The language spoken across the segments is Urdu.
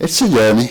It's a journey,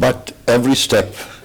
but every step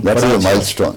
That is a milestone.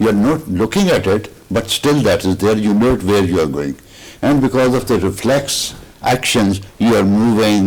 You are not looking at it, but still that is there. You know where you are going, and because of the reflex actions, you are moving,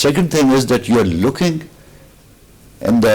Second thing is that you are looking in the,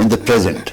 in the present.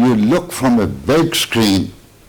you look from a big screen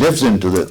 lives into the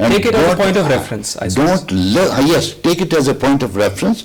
and Take it as a don't- point of reference, I suppose. don't live, yes, take it as a point of reference।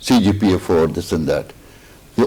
CGPA 4 this and that. The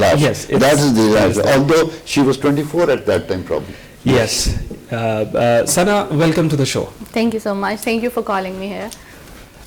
class. Yes, that is the reason. Although she was 24 at that time probably. Yes. Sana, welcome to the show. Thank you so much. Thank you for calling me here.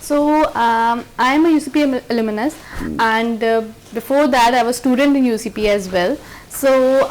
So I am a UCP alumnus, and before that I was student in UCP as well. So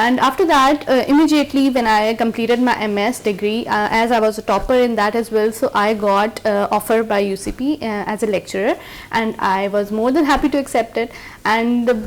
And after that, immediately when I completed my MS degree, as I was a topper in that as well, so I got offer by UCP as a lecturer, and I was more than happy to accept it. And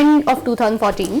end of 2014.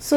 So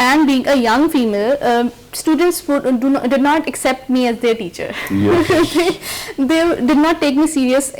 and being a young female, students did not accept me as their teacher. Yes. they did not take me serious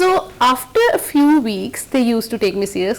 So after a few weeks they used to take me serious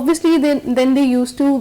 Obviously then they used to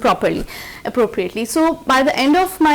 properly, appropriately. So by the end of my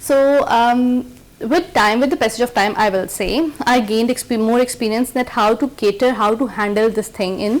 So with time, with the passage of time, I will say I gained more experience that how to cater, how to handle this thing in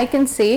I can say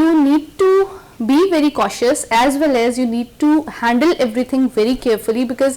you need to be very cautious, as well as you need to handle everything very carefully, because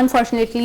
unfortunately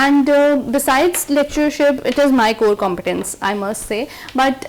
And besides lectureship, it is my core competence, I must say. But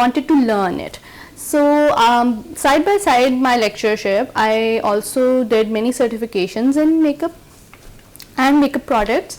wanted to learn it. So side by side my lectureship, I also did many certifications in makeup and makeup products.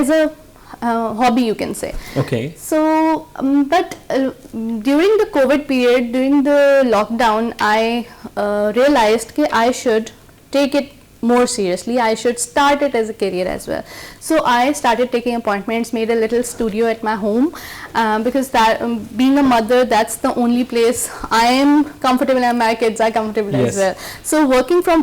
as a hobby, you can say. Okay. So but during the COVID period, during the lockdown, I realized that I should take it more seriously. I should start it as a career as well. So I started taking appointments, made a little studio at my home, because that being a mother, that's the only place I am comfortable and my kids are comfortable as well. So working from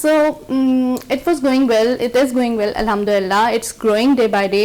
So it was going well, it is going well, alhamdulillah. It's growing day by day.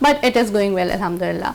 But it is going well, alhamdulillah.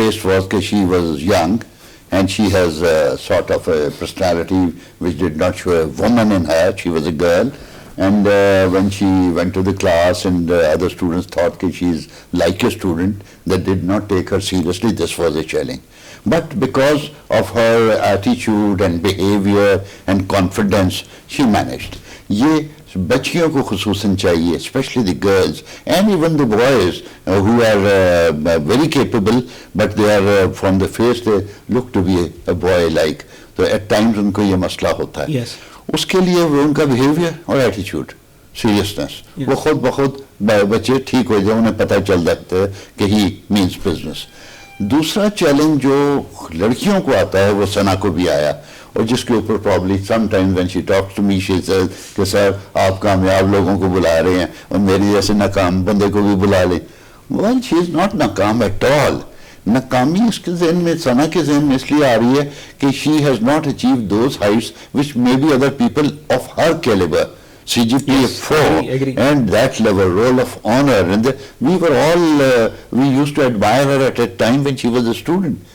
faced was that she was young and she has a sort of a personality which did not show a woman in her. She was a girl, and when she went to the class and other students thought that she is like a student, they did not take her seriously. This was a challenge. But because of her attitude and behavior and confidence, she managed. یہ بچیوں کو خصوصاً چاہیے, especially the girls and even the boys who are very capable, but they are from the face they look to be a boy like. تو at times ان کو یہ مسئلہ ہوتا ہے. Yes. اس کے لیے وہ ان کا بیہیویئر اور ایٹیچیوڈ, سیریسنس, وہ خود بخود بچے ٹھیک ہو جائے, انہیں پتہ چل جاتا ہے کہ ہی مینس بزنس. دوسرا چیلنج جو لڑکیوں کو آتا ہے وہ ثنا کو بھی آیا, اور جس کے اوپر probably some time when she talks to me she says کہ سر آپ کامیاب لوگوں کو بلا رہے ہیں اور میری جیسے ناکام بندے کو بھی بلا لیں. ویل شی از ناٹ ناکام ایٹ آل. ناکامی اس کے ذہن میں, ثنا کے ذہن میں اس لیے آ رہی ہے کہ she has not achieve those heights which may be other people of her calibre. CGPA 4 and that level, role of honor, and we were all we used to admire her at a time when she was a student.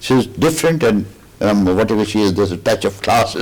she is different and whatever she is, there's a touch of class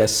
Yes.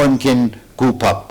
one can cope up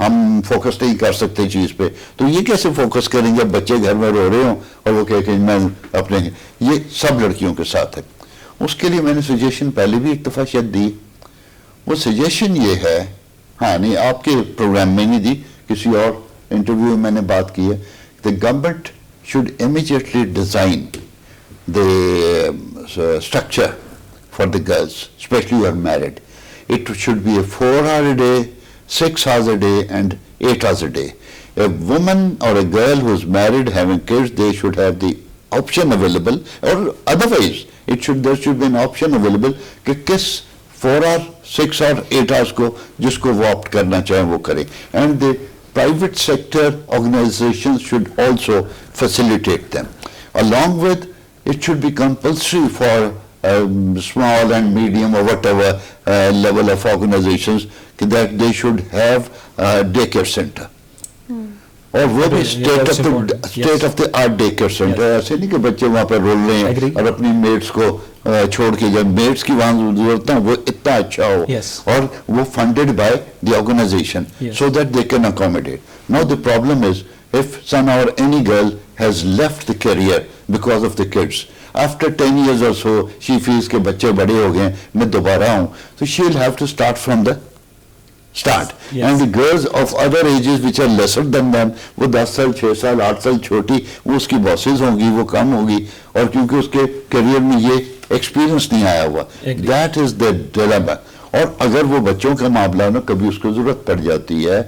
ہم فوکس نہیں کر سکتے چیز پہ. تو یہ کیسے فوکس کریں جب بچے گھر میں رو رہے ہوں اور وہ کہہ کہ میں اپنے, یہ سب لڑکیوں کے ساتھ ہے. اس کے لیے میں نے سجیشن پہلے بھی ایک دفعہ شاید دی. وہ سجیشن یہ ہے, ہاں نہیں آپ کے پروگرام میں نہیں دی, کسی اور انٹرویو میں میں نے بات کی ہے, the government should immediately design the structure for the girls, especially who are married. It should be a 4-hour a day, 6 hours a day and 8 hours a day. A woman or a girl who is married having kids, they should have the option available, or otherwise there should be an option available کہ کس 4 hour 6 hour 8 hours کو جس کو وہ opt کرنا چاہیں وہ کریں. And the private sector organizations should also facilitate them. Along with, it should be compulsory for small and medium or whatever level of organizations that they should have daycare center. اور وہ بھی state of the art day care centre. ایسے نہیں کہ بچے وہاں پہ رول رہے ہیں اور اپنی میٹس کو چھوڑ کے جب میٹس کی وہاں ضرورت ہے وہ اتنا اچھا ہو, اور وہ funded by the organisation so that they can accommodate. Now the problem is if son or any girl has left the career because of the kids, after 10 years or so she feels کہ بچے بڑے ہو گئے میں دوبارہ ہوں, so she will have to start from the start. And the girls of other ages which are lesser than them, وہ 10 سال 6 سال 8 سال چھوٹی, وہ اس کی باسز ہوں گی, وہ کم ہوگی, اور کیونکہ اس کے کیریئر میں یہ ایکسپیرینس نہیں آیا ہوا. That is the dilemma. اور اگر وہ بچوں کا معاملہ نا کبھی اس کو ضرورت پڑ جاتی ہے,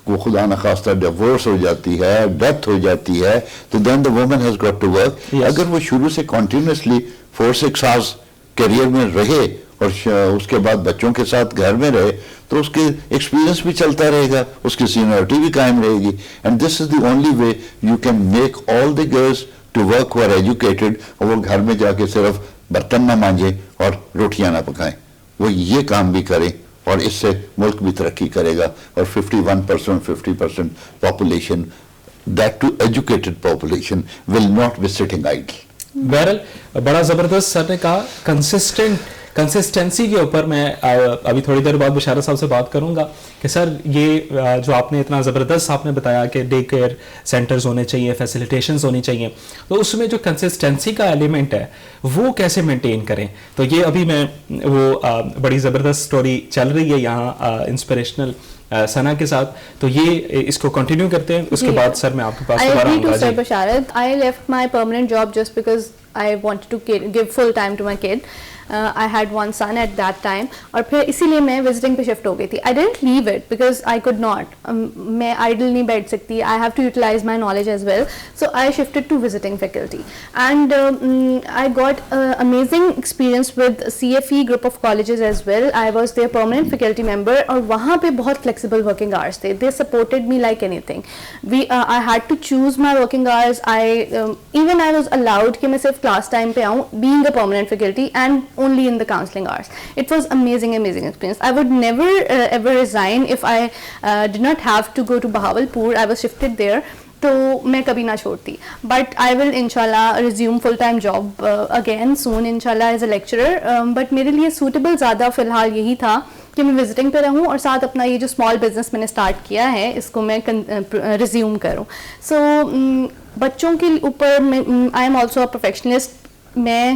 وہ خدا نخواستہ ڈیورس ہو جاتی ہے, ڈیتھ ہو جاتی ہے, تو then the woman has got to work. اگر وہ شروع سے کنٹینیوسلی 4-6 hours کیریئر میں رہے اور اس کے بعد بچوں کے ساتھ گھر میں رہے, تو اس کے ایکسپیرینس بھی چلتا رہے گا, اس کی سینئرٹی بھی قائم رہے گی. And this is the only way you can make all the girls to work who are educated, اور وہ گھر میں جا کے صرف برتن نہ مانجیں اور روٹیاں نہ پکائیں, وہ یہ کام بھی کریں, اور اس سے ملک بھی ترقی کرے گا. اور 51% 50% population, that to educated population, will not be sitting idle. بہرحال بڑا زبردست سر نے کہا. کنسسٹنسی کے اوپر میں ابھی تھوڑی دیر بعد بشارت صاحب سے بات کروں گا کہ سر یہ جو آپ نے اتنا زبردست آپ نے بتایا کہ ڈے کیئر سینٹرز ہونے چاہیے, فیسیلیٹیشنز ہونی چاہیے, تو اس میں جو کنسسٹنسی کا ایلیمنٹ ہے وہ کیسے مینٹین کریں. تو یہ ابھی میں وہ بڑی زبردست سٹوری چل رہی ہے یہاں انسپریشنل ثنا کے ساتھ, تو یہ اس کو کنٹینیو کرتے ہیں. اس کے بعد سر میں آپ کے پاس دوبارہ آؤں گا. بشارت, I left my permanent job just because I wanted to give full time to my kid. I had one son at that time, اور پھر اسی لیے میں وزٹنگ پہ شفٹ ہو گئی تھی. I didn't leave it because I could not. میں آئیڈل نہیں بیٹھ سکتی. I have to utilize my knowledge as well. So I shifted to visiting faculty, and I got amazing experience with CFE group of colleges as well. I was their permanent faculty member, اور وہاں پہ بہت flexible working hours تھے. They supported me like anything. I had to choose my working hours. Even I was allowed کہ میں صرف class time پہ آؤں, being a permanent faculty, and only in the counseling hours. It was amazing experience. I would never ever resign if I did not have to go to Bahawalpur. I was shifted there, تو میں کبھی نہ چھوڑتی. بٹ آئی ول ان شاء اللہ resume full time job again soon ان شاء اللہ ایز اے لیکچرر. بٹ میرے لیے سوٹیبل زیادہ فی الحال یہی تھا کہ میں وزٹنگ پہ رہوں اور ساتھ اپنا یہ جو اسمال بزنس میں نے اسٹارٹ کیا ہے اس کو میں ریزیوم کروں. سو بچوں کے اوپر آئی ایم آلسو اے پروفیشنلسٹ. میں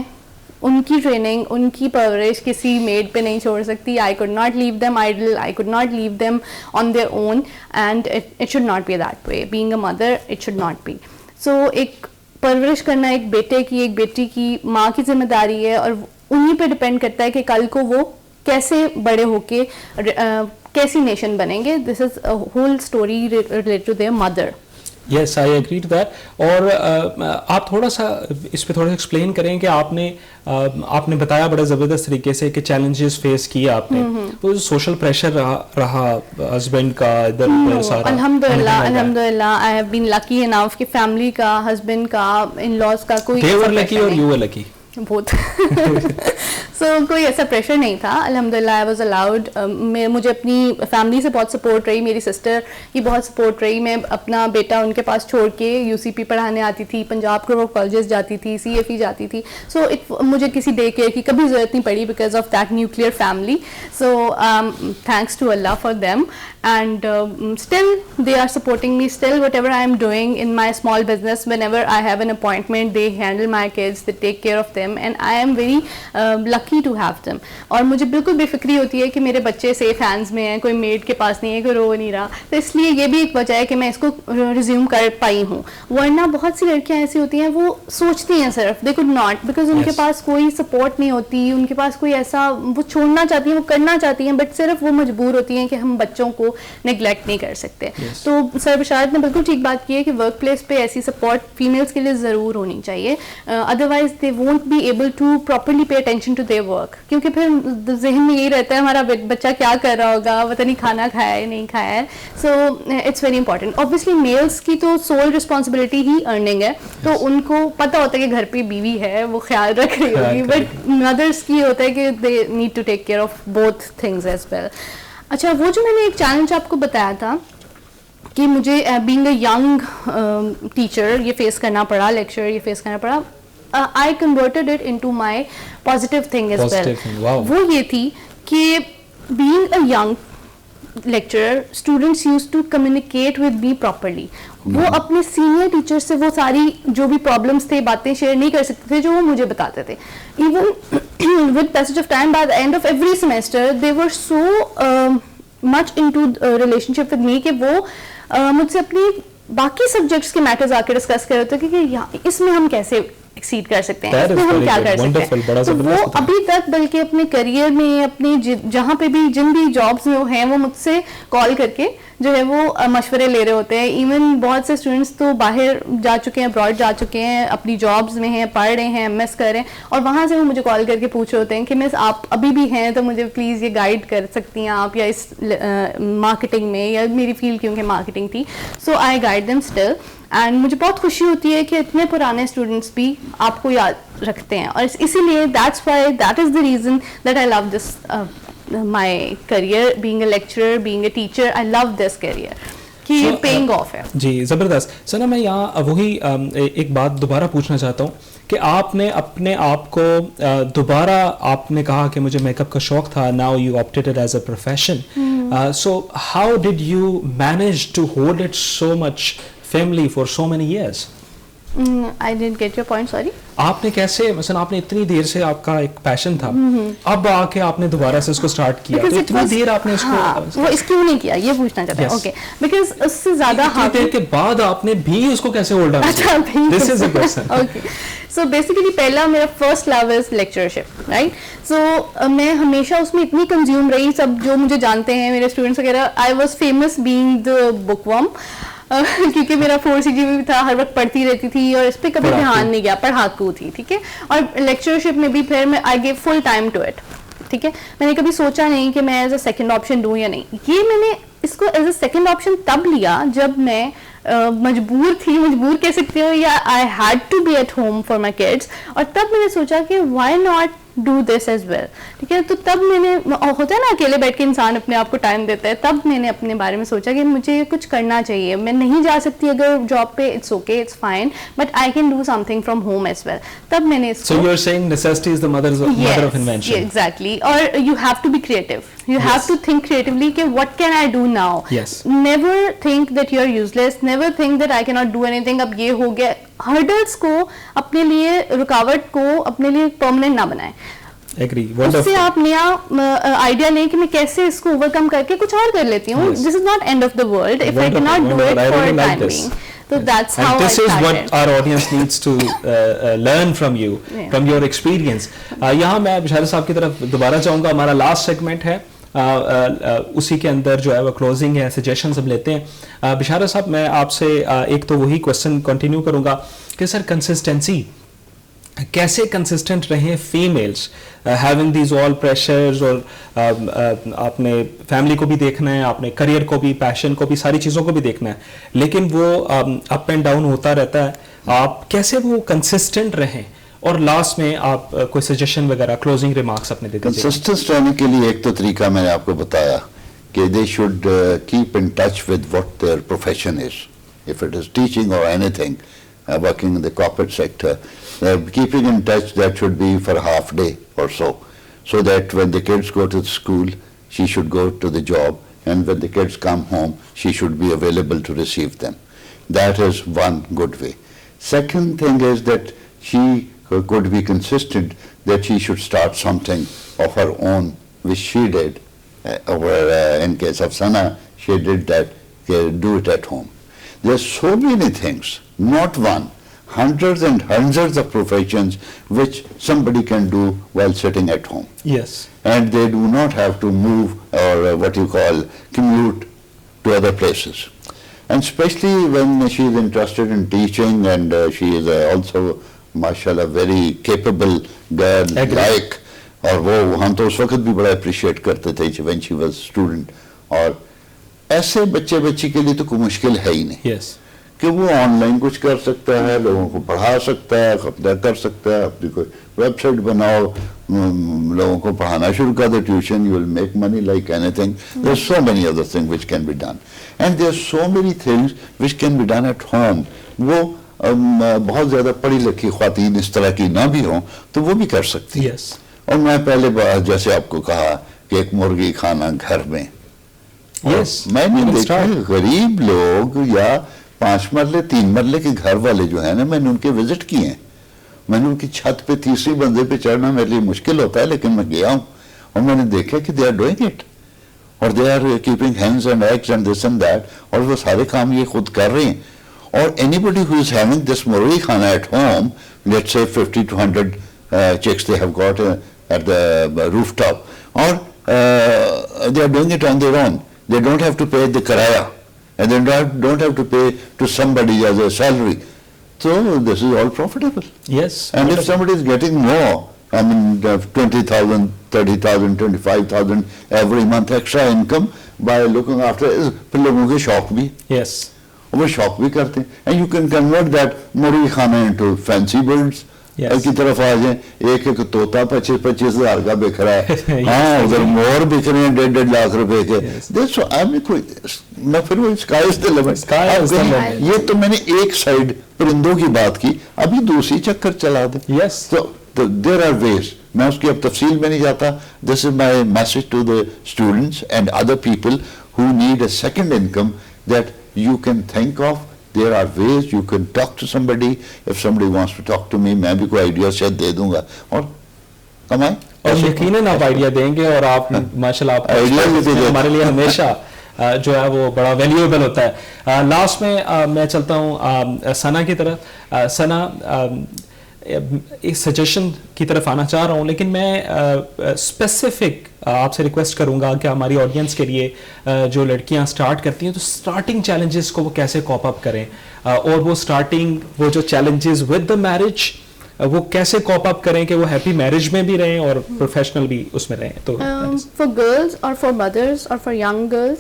ان کی ٹریننگ ان کی پرورش کسی میڈ پہ نہیں چھوڑ سکتی. I could not leave them idle, I could not leave them on their own, and it should not be that way. Being a mother it should not be. So ایک پرورش کرنا ایک بیٹے کی ایک بیٹی کی ماں کی ذمہ داری ہے, اور انہیں پہ ڈپینڈ کرتا ہے کہ کل کو وہ کیسے بڑے ہو کے کیسی نیشن بنیں گے. This is whole story related to their mother. Yes I agree to that. اور آپ تھوڑا سا اس پہ تھوڑا ایکسپلین کریں کہ آپ نے بتایا بڑے زبردست طریقے سے کہ چیلنجز فیس کیے آپ نے, وہ سوشل پریشر رہا ہسبینڈ کا ادھر سارا. الحمدللہ آئی ہیو بین لکی انف کہ فیملی کا, ہسبینڈ کا, ان لاز کا کوئی they were lucky or you were lucky? بہت سو کوئی ایسا پریشر نہیں تھا. الحمدللہ آئی واز الاؤڈ. مجھے اپنی فیملی سے بہت سپورٹ رہی, میری سسٹر کی بہت سپورٹ رہی. میں اپنا بیٹا ان کے پاس چھوڑ کے یو سی پی پڑھانے آتی تھی, پنجاب گروپ آف کالجز جاتی تھی, سی ایف ای جاتی تھی. سو مجھے کسی ڈے کیئر کی کبھی ضرورت نہیں پڑی because of that nuclear family. So thanks to Allah for them. And still they are supporting me. Still whatever I am doing in my small business, whenever I have an appointment, they handle my kids, they take care of them, and I am very lucky to have them. اور مجھے بالکل بے فکری ہوتی ہے کہ میرے بچے سیف ہینڈز میں ہیں, کوئی میڈ کے پاس نہیں ہے, کوئی رو نہیں رہا. تو اس لیے یہ بھی ایک وجہ ہے کہ میں اس کو ریزیوم کر پائی ہوں. ورنہ بہت سی لڑکیاں ایسی ہوتی ہیں وہ سوچتی ہیں صرف they could not, because ان کے پاس کوئی سپورٹ نہیں ہوتی, ان کے پاس کوئی ایسا, وہ چھوڑنا چاہتی ہیں, وہ کرنا چاہتی ہیں, بٹ صرف وہ مجبور ہوتی ہیں کہ ہم بچوں کو نیگلیکٹ نہیں کر سکتے. تو سر بشارت نے بالکل ٹھیک بات کی ہے کہ ورک پلیس پہ ایسی سپورٹ فیمیلس کے لیے ضرور ہونی چاہیے. Otherwise they won't be able to properly pay attention to their work, کیونکہ پھر ذہن میں یہی رہتا ہے ہمارا بچہ کیا کر رہا ہوگا, پتہ نہیں کھانا کھایا ہے نہیں کھایا ہے. So it's very important. Obviously meals کی تو سول رسپانسبلٹی ہی ارننگ ہے, تو ان کو پتہ ہوتا ہے کہ گھر پہ بیوی ہے, وہ خیال رکھ رہی ہوگی, بٹ مدرس کی ہوتا ہے کہ they need to take care of both things as well. اچھا, وہ جو میں نے ایک چیلنج آپ کو بتایا تھا کہ مجھے بینگ اے ینگ ٹیچر یہ فیس کرنا پڑا, لیکچر یہ فیس کرنا پڑا, I converted it into my positive thing as well. وہ یہ تھی کہ being a young lecturer, students use to communicate with me properly. وہ اپنے سینئر ٹیچر سے وہ ساری جو بھی پرابلمس تھے, باتیں شیئر نہیں کر سکتے تھے جو وہ مجھے بتاتے تھے. Even with passage of time, by the and of every semester they were so much into relation ship with me کہ وہ مجھ سے اپنی باقی سبجیکٹس کے میٹرز آ کے ڈسکس کر رہے تھے کہ اس میں ہم کیسے ایکسیڈ کر سکتے ہیں, اس میں ہم کیا کر سکتے ہیں. تو وہ ابھی تک بلکہ اپنے کریئر میں, اپنی جہاں پہ بھی جن بھی جابس میں وہ ہیں, وہ مجھ سے کال کر کے جو ہے وہ مشورے لے رہے ہوتے ہیں. ایون بہت سے اسٹوڈنٹس تو باہر جا چکے ہیں, ابراڈ جا چکے ہیں, اپنی جابس میں ہیں, پڑھ رہے ہیں, ایم ایس کر رہے ہیں, اور وہاں سے وہ مجھے کال کر کے پوچھ رہے ہوتے ہیں کہ مس آپ ابھی بھی ہیں تو مجھے پلیز یہ گائیڈ کر سکتی ہیں آپ, یا اس مارکیٹنگ میں, یا میری فیلڈ کیونکہ مارکیٹنگ تھی. سو آئی گائیڈ دیم اسٹل. اینڈ مجھے بہت خوشی ہوتی ہے کہ اتنے پرانے اسٹوڈنٹس بھی آپ کو یاد رکھتے ہیں, اور اسی لیے that's why that is the reason that I love this my career, being a lecturer, being a teacher. I love this career کہ یہ پیئنگ آف ہے. جی زبردست. سنا میں یہاں وہی ایک بات دوبارہ پوچھنا چاہتا ہوں کہ آپ نے اپنے آپ کو دوبارہ, آپ نے کہا کہ مجھے میک اپ کا شوق تھا, now you opted it as a profession. So how did you manage to hold it so much family for so many years? I didn't get your point, sorry. آپ نے کیسے, مثلا آپ نے اتنی دیر سے آپ کا ایک پیشن تھا, اب آ کے آپ نے دوبارہ سے اس کو سٹارٹ کیا, تو اتنی دیر آپ نے اس کو, وہ اس کیوں نہیں کیا یہ پوچھنا چاہتے ہیں. اوکے, بیکاز اس سے زیادہ اتنی دیر کے بعد آپ نے بھی اس کو کیسے ہولڈ آن کیا؟ This is a question. Okay, so basically پہلا میرا first love is lectureship, right. So میں ہمیشہ اس میں اتنی کنزیوم رہی, سب جو مجھے جانتے ہیں میرے اسٹوڈنٹس وغیرہ, I was famous being the bookworm, کیونکہ میرا 4CG بھی تھا, ہر وقت پڑھتی رہتی تھی اور اس پہ کبھی دھیان نہیں گیا, پڑھاکو تھی. ٹھیک ہے, اور لیکچرشپ میں بھی پھر میں I gave full time to it. ٹھیک ہے, میں نے کبھی سوچا نہیں کہ میں ایز اے سیکنڈ آپشن دوں یا نہیں. یہ میں نے اس کو ایز اے سیکنڈ آپشن تب لیا جب میں مجبور تھی, مجبور کہہ سکتے ہو, یا I had to be at home for my kids. اور تب میں نے سوچا کہ why not do this as well. ٹھیک ہے, تو تب میں نے, ہوتا ہے نا اکیلے بیٹھ کے انسان اپنے آپ کو ٹائم دیتا ہے, تب میں نے اپنے بارے میں سوچا کہ مجھے کچھ کرنا چاہیے. میں نہیں جا سکتی اگر جاب پہ, it's okay, it's fine, but I can do something from home as well. تب میں نے اس کو, So you're saying necessity is the mother of invention. Yeah, exactly. Or you have to be creative. You have to think creatively کہ what can I do now? Yes. Never think that you're useless. Never think that I cannot do anything. اب یہ ہو گیا. hurdles کو اپنے لیے, رکاوٹ کو اپنے لیے permanent نہ بنائیں. Agree. اس سے آپ نیا آئیڈیا لیں کہ میں کیسے اس کو اوور کم کر کے کچھ اور کر لیتی ہوں. This is not end of the world if I cannot do it for a time being. So that's how I started. This is what our audience needs to learn from you, from your experience. یہاں میں بشارت صاحب کی طرف دوبارہ جاؤں گا. ہمارا لاسٹ سیگمنٹ ہے, اسی کے اندر جو ہے وہ کلوزنگ ہے, سجیشنز ہم لیتے ہیں. بشارت صاحب, میں آپ سے ایک تو وہی کوشچن کنٹینیو کروں گا کہ سر کنسسٹنسی, کیسے کنسسٹنٹ رہیں females having these all pressures, اور آپ نے فیملی کو بھی دیکھنا ہے, آپ نے کریئر کو بھی, پیشن کو بھی, ساری چیزوں کو بھی دیکھنا ہے, لیکن وہ اپ اینڈ ڈاؤن ہوتا رہتا ہے. آپ کیسے وہ کنسسٹنٹ رہیں, اور لاسٹ میں آپ کوئی سجیشن وغیرہ, کلوزنگ ریمارکس اپنے دے دیجیے. کنسسٹنٹ رہنے کے لیے ایک تو طریقہ میں نے آپ کو بتایا کہ they should keep in touch with what their profession is. If it is teaching اور anything working in the corporate sector, keeping in touch, that should be for a half day or so that when the kids go to the school, she should go to the job, and when the kids come home, she should be available to receive them. That is one good way. Second thing is that she could be consistent, that she should start something of her own, which she did. In case of Sana, she did that, do it at home. There are so many things, not one, hundreds and hundreds of professions which somebody can do while sitting at home. Yes. And they do not have to move or what you call commute to other places. And especially when she is interested in teaching, and she is also, mashallah, very capable girl. Like, اور وہ ہم تو اس وقت بھی بڑا اپریشیٹ کرتے تھے when she was student. اور ایسے بچی کے لیے تو کوئی مشکل ہے ہی نہیں. Yes. کہ وہ آن لائن کچھ کر سکتا ہے, لوگوں کو پڑھا سکتا ہے, خطہ کر سکتا ہے, اپنی کوئی ویب سائٹ بناؤ, لوگوں کو پڑھانا شروع کر دو, tuition, you will make money like anything. There are so many other things which can be done. And there are so many things which can be done at home. وہ بہت زیادہ پڑھی لکھی خواتین اس طرح کی نہ بھی ہوں تو وہ بھی کر سکتی ہیں. Yes. اور میں پہلے بار جیسے آپ کو کہا کہ ایک مرغی کھانا گھر میں, میں نے دیکھا غریب لوگ یا 5 مرلے 3 مرلے کے گھر والے جو ہیں نا, میں نے ان کے وزٹ کیے ہیں. میں نے ان کی چھت پہ تیسری منزل پہ چڑھنا میرے لیے مشکل ہوتا ہے, لیکن میں گیا ہوں اور میں نے دیکھا کہ دے آر ڈوئنگ اٹ, اور they are keeping hands and eggs and this and that, اور وہ سارے کام یہ خود کر رہے ہیں. اور any body who is having this مرغی کھانا at home, let's say 50 to 100 chicks they have got at the rooftop, or they are doing it on their own. They don't have to pay the kiraya, and they don't have to pay to somebody as a salary. So this is all profitable. Yes. And if somebody is getting more, I mean 20,000, 30,000, 25,000 every month extra income by looking after, پھر لوگوں کے شوق بھی. Yes. وہ شوق بھی کرتے ہیں. And you can convert that مرغی کھانا into fancy birds. کی طرف آ جائیں, ایک طوطا 25,000 ہزار کا بک رہا ہے, ہاں ادھر مور بک رہے ہیں 1.5 لاکھ روپے کے. میں پھر وہ یہ تو میں نے ایک سائڈ پرندوں کی بات کی, ابھی دوسری چکر چلا دیں. تو دیر آر ویز, میں اس کی اب تفصیل میں نہیں جاتا. This is my message to the students and other people who need a second income, that you can think of. There are ways you can talk to somebody. If somebody wants to talk to me, میں بھی کوئی آئیڈیا شاید دے دوں گا اور کمائیں. اور یقیناً آپ آئیڈیا دیں گے, اور آپ ماشاء اللہ آپ ہمارے لیے ہمیشہ جو ہے وہ بڑا ویلیویبل ہوتا ہے. لاسٹ میں چلتا ہوں ثنا کی طرف. ثنا, ایک سجیشن کی طرف آنا چاہ رہا ہوں, لیکن میں اسپیسیفک آپ سے ریکویسٹ کروں گا کہ ہماری آڈینس کے لیے جو لڑکیاں سٹارٹ کرتی ہیں تو سٹارٹنگ چیلنجز کو وہ کیسے کوپ اپ کریں, اور وہ سٹارٹنگ وہ جو چیلنجز ود دا میرج وہ کیسے کوپ اپ کریں کہ وہ ہیپی میرج میں بھی رہیں اور پروفیشنل بھی اس میں رہیں. تو فار گرلز اور فار مدرس اور for young girls,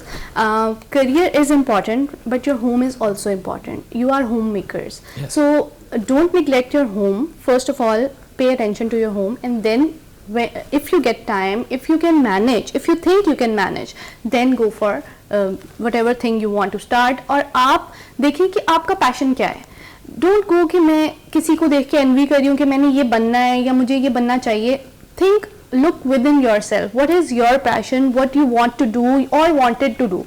career is important but your home is also important. You are home makers, so don't neglect your home. First of all, pay attention to your home, and then if you get time, if you can manage, if you think you can manage, then go for whatever thing you want to start. اور آپ دیکھیں کہ آپ کا پیشن کیا ہے. ڈونٹ گو کہ میں کسی کو دیکھ کے انوی کر رہی ہوں کہ میں نے یہ بننا ہے یا مجھے یہ بننا چاہیے. Think, look within yourself, what is your passion, what you want to do or wanted to do.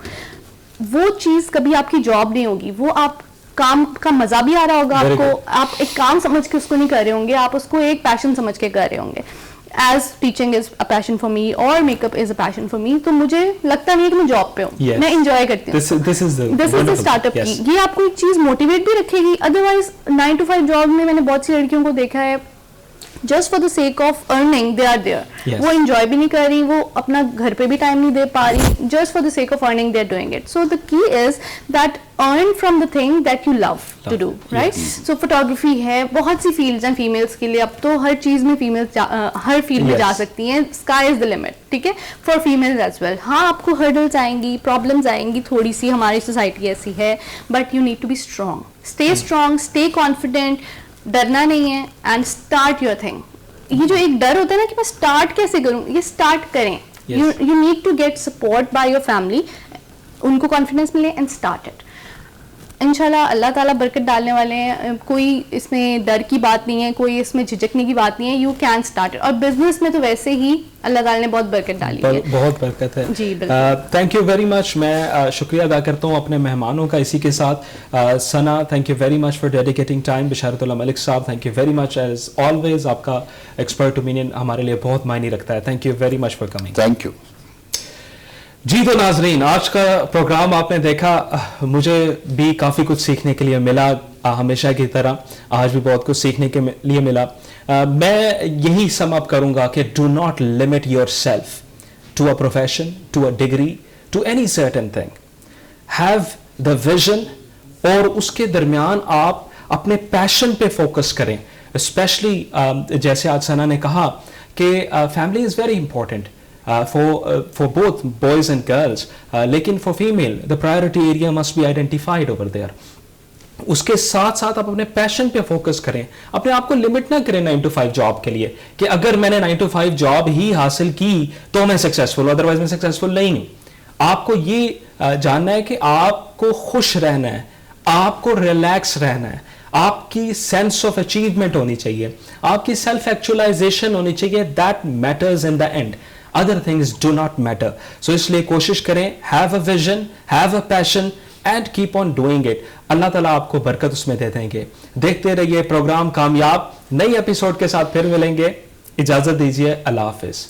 وہ چیز کبھی آپ کی جاب نہیں ہوگی, وہ آپ کام کا مزہ بھی آ رہا ہوگا آپ کو, آپ ایک کام سمجھ کے اس کو نہیں کر رہے ہوں گے, آپ اس کو ایک پیشن سمجھ کے کر رہے ہوں گے. As teaching is a passion for me اور make up is a passion for me, تو مجھے لگتا نہیں ہے کہ میں جاب پہ ہوں, میں انجوائے کرتی ہوں. دس از دا اسٹارٹ اپ کی, یہ آپ کو ایک چیز موٹیویٹ بھی رکھے گی. ادروائز 9 to 5 جاب میں نے بہت سی لڑکیوں کو دیکھا ہے, just for the sake of earning they are there, وہ انجوائے بھی نہیں کر رہی, وہ اپنا گھر پہ بھی ٹائم نہیں دے پا رہی, just for the sake of earning they are doing it. So the key is that earn from the thing that you love to do, right. So photography ہے, بہت سی فیلڈز ہیں فیمیلس کے لیے, اب تو ہر چیز میں فیمیلس ہر فیلڈ میں جا سکتی ہیں, اسکائی از دا لمٹ, ٹھیک ہے, فار فیمیلز ایز ویل. ہاں آپ کو ہرڈلس آئیں گی, پرابلمس آئیں گی تھوڑی سی, ہماری سوسائٹی ایسی ہے, but you need to be strong, stay strong, stay confident, ڈرنا نہیں ہے, اینڈ اسٹارٹ یور تھنگ. یہ جو ایک ڈر ہوتا ہے نا کہ میں اسٹارٹ کیسے کروں, یہ اسٹارٹ کریں. You need to get support by your family, ان کو کانفیڈینس ملے اینڈ اسٹارٹ اٹ. انشاءاللہ اللہ تعالیٰ برکت ڈالنے والے ہیں, کوئی اس میں ڈر کی بات نہیں ہے, کوئی اس میں جھجکنے کی بات نہیں ہے. یو کین اسٹارٹ اٹ, اور بزنس میں تو ویسے ہی اللہ تعالیٰ نے بہت برکت ڈالی ہے, بہت برکت ہے. جی بالکل. تھینک یو ویری مچ. میں شکریہ ادا کرتا ہوں اپنے مہمانوں کا اسی کے ساتھ. Sana, thank you very much for dedicating time. Basharat Ullah Malik Sahab, thank you very much. As always آپ کا ایکسپرٹ اوپینین ہمارے لیے بہت معنی رکھتا ہے. Thank you very much for coming. Thank you. جی تو ناظرین, آج کا پروگرام آپ نے دیکھا, مجھے بھی کافی کچھ سیکھنے کے لیے ملا, ہمیشہ کی طرح آج بھی بہت کچھ سیکھنے کے لیے ملا. میں یہی سم اپ کروں گا کہ do not limit yourself to a profession, to a degree, to any certain thing. Have the vision, اور اس کے درمیان آپ اپنے پیشن پہ فوکس کریں. اسپیشلی جیسے آج ثنا نے کہا کہ family is very important for both boys and girls, لیکن for female the priority area must be identified over there. اس کے ساتھ ساتھ آپ اپنے پیشن پہ فوکس کریں, اپنے آپ کو لمٹ نہ کریں 9 to 5 جاب کے لیے کہ اگر میں نے 9 to 5 جاب ہی حاصل کی تو میں سکسیزفل ہوں, ادروائز میں سکسیزفل نہیں ہوں. آپ کو یہ جاننا ہے کہ آپ کو خوش رہنا ہے, آپ کو ریلیکس رہنا ہے, آپ کی سینس آف اچیومنٹ ہونی چاہیے, آپ کی سیلف ایکچولائزیشن ہونی چاہیے. That matters in the end, other things do not matter. So اس لیے کوشش کریں, have a vision, have a passion and keep on doing it. اللہ تعالیٰ آپ کو برکت اس میں دے دیں گے. دیکھتے رہیے پروگرام کامیاب. نئی ایپیسوڈ کے ساتھ پھر ملیں گے. اجازت دیجیے, اللہ حافظ.